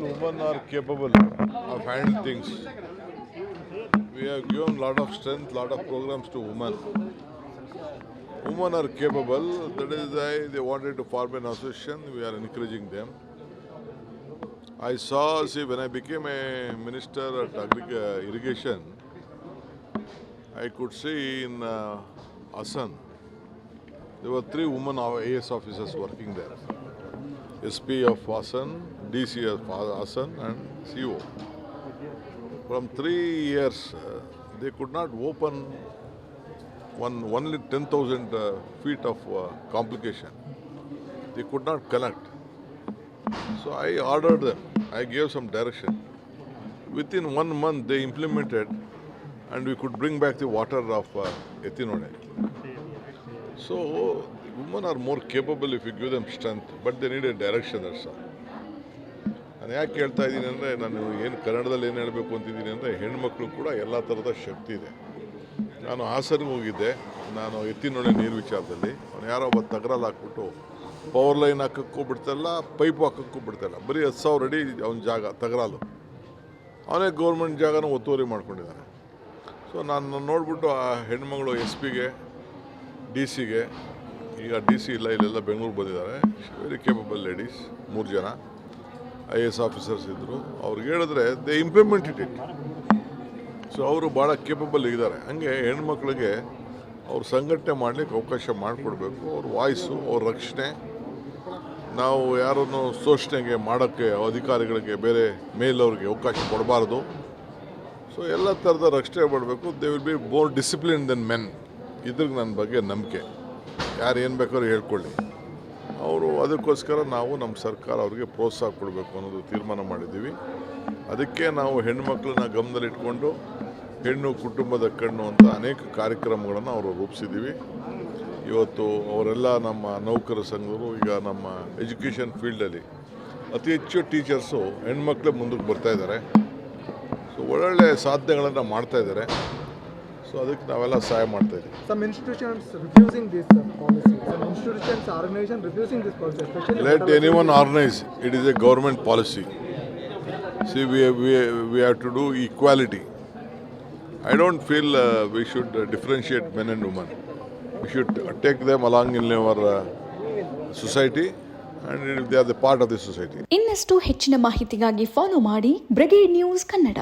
all women are capable of handling things. We have given a lot of strength, lot of programs to women. Women are capable, that is why they wanted to form an association, we are encouraging them. I saw, when I became a minister at irrigation, I could see in Asan, there were 3 women AS officers working there. SP of Asan, DC of Asan and CO. From 3 years, they could not open only 10,000 feet of complication. They could not connect. So I ordered them. I gave some direction. Within 1 month, they implemented, and we could bring back the water of Etinode. So women are more capable if you give them strength, but they need a direction. That's all. ನಾನು ಯಾಕೆ ಹೇಳ್ತಾ ಇದ್ದೀನಿ ಅಂದರೆ, ನಾನು ಏನು ಕನ್ನಡದಲ್ಲಿ ಏನು ಹೇಳಬೇಕು ಅಂತಿದ್ದೀನಿ ಅಂದರೆ, ಹೆಣ್ಮಕ್ಳು ಕೂಡ ಎಲ್ಲ ಥರದ ಶಕ್ತಿ ಇದೆ. ನಾನು ಹಾಸನಿಗೆ ಹೋಗಿದ್ದೆ, ನಾನು ಎತ್ತಿನೊಳೆ ನೀರು ವಿಚಾರದಲ್ಲಿ. ಅವನು ಯಾರೋ ಒಬ್ಬ ತಗರಲ್ಲಿ ಹಾಕ್ಬಿಟ್ಟು ಪವರ್ ಲೈನ್ ಹಾಕೋಕ್ಕೂ ಬಿಡ್ತಾಯಿಲ್ಲ, ಪೈಪ್ ಹಾಕೋಕ್ಕೂ ಬಿಡ್ತಾಯಿಲ್ಲ. ಬರೀ 10,000 ಅಡಿ ಅವನ ಜಾಗ ತಗರಾಲು, ಅವನೇ ಗೌರ್ಮೆಂಟ್ ಜಾಗನ ಒತ್ತುವರಿ ಮಾಡ್ಕೊಂಡಿದ್ದಾನೆ. ಸೊ ನಾನು ನೋಡಿಬಿಟ್ಟು ಆ ಹೆಣ್ಮಗಳು SP ಗೆ DC ಗೆ, ಈಗ DC ಇಲ್ಲ, ಇಲ್ಲೆಲ್ಲ ಬೆಂಗಳೂರು ಬಂದಿದ್ದಾರೆ, ವೆರಿ ಕೇಪಬಲ್ ಲೇಡೀಸ್, 3 ಜನ IAS ಆಫೀಸರ್ಸ್ ಇದ್ದರು. ಅವ್ರಿಗೆ ಹೇಳಿದ್ರೆ ದೇ ಇಂಪ್ಲಿಮೆಂಟೆಡ್ ಇಟ್. ಸೊ ಅವರು ಭಾಳ ಕೇಪಬಲ್ ಇದ್ದಾರೆ. ಹಂಗೆ ಹೆಣ್ಮಕ್ಳಿಗೆ ಅವ್ರು ಸಂಘಟನೆ ಮಾಡಲಿಕ್ಕೆ ಅವಕಾಶ ಮಾಡಿಕೊಡ್ಬೇಕು. ಅವ್ರ ವಾಯ್ಸು, ಅವ್ರ ರಕ್ಷಣೆ, ನಾವು ಯಾರನ್ನು ಶೋಷಣೆಗೆ ಮಾಡೋಕ್ಕೆ ಅಧಿಕಾರಿಗಳಿಗೆ, ಬೇರೆ ಮೇಲವ್ರಿಗೆ ಅವಕಾಶ ಕೊಡಬಾರ್ದು. ಸೊ ಎಲ್ಲ ಥರದ ರಕ್ಷಣೆ ಮಾಡಬೇಕು. They will be more discipline than men. ಇದ್ರಿಗೆ ನನ್ನ ಬಗ್ಗೆ ನಂಬಿಕೆ. ಯಾರು ಏನು ಬೇಕಾದ್ರೂ ಹೇಳ್ಕೊಳ್ಳಿ, ಅವರು ಅದಕ್ಕೋಸ್ಕರ ನಾವು ನಮ್ಮ ಸರ್ಕಾರ ಅವ್ರಿಗೆ ಪ್ರೋತ್ಸಾಹ ಕೊಡಬೇಕು ಅನ್ನೋದು ತೀರ್ಮಾನ ಮಾಡಿದ್ದೀವಿ. ಅದಕ್ಕೆ ನಾವು ಹೆಣ್ಣುಮಕ್ಕಳನ್ನ ಗಮನದಲ್ಲಿಟ್ಕೊಂಡು ಹೆಣ್ಣು ಕುಟುಂಬದ ಕಣ್ಣು ಅಂತ ಅನೇಕ ಕಾರ್ಯಕ್ರಮಗಳನ್ನು ಅವರು ರೂಪಿಸಿದ್ದೀವಿ. ಇವತ್ತು ಅವರೆಲ್ಲ ನಮ್ಮ ನೌಕರ ಸಂಘರು, ಈಗ ನಮ್ಮ ಎಜುಕೇಷನ್ ಫೀಲ್ಡಲ್ಲಿ ಅತಿ ಹೆಚ್ಚು ಟೀಚರ್ಸು ಹೆಣ್ಮಕ್ಳೇ ಮುಂದಕ್ಕೆ ಬರ್ತಾಯಿದ್ದಾರೆ. ಸೊ ಒಳ್ಳೊಳ್ಳೆ ಸಾಧನೆಗಳನ್ನು ಮಾಡ್ತಾಯಿದ್ದಾರೆ. ಸೊ ಅದಕ್ಕೆ ನಾವೆಲ್ಲ ಸಹಾಯ ಮಾಡ್ತಾಯಿದ್ದೀವಿ. Some institutions refusing this policy. Some institutions, organization refusing this policy. Especially let anyone organize. It is a government policy. See, we have to do equality. I don't feel we should differentiate men and women. We should take them along in our society, and they are the part of the society. ಇನ್ನಷ್ಟು ಹೆಚ್ಚಿನ ಮಾಹಿತಿಗಾಗಿ follow ಮಾಡಿ brigade news Kannada.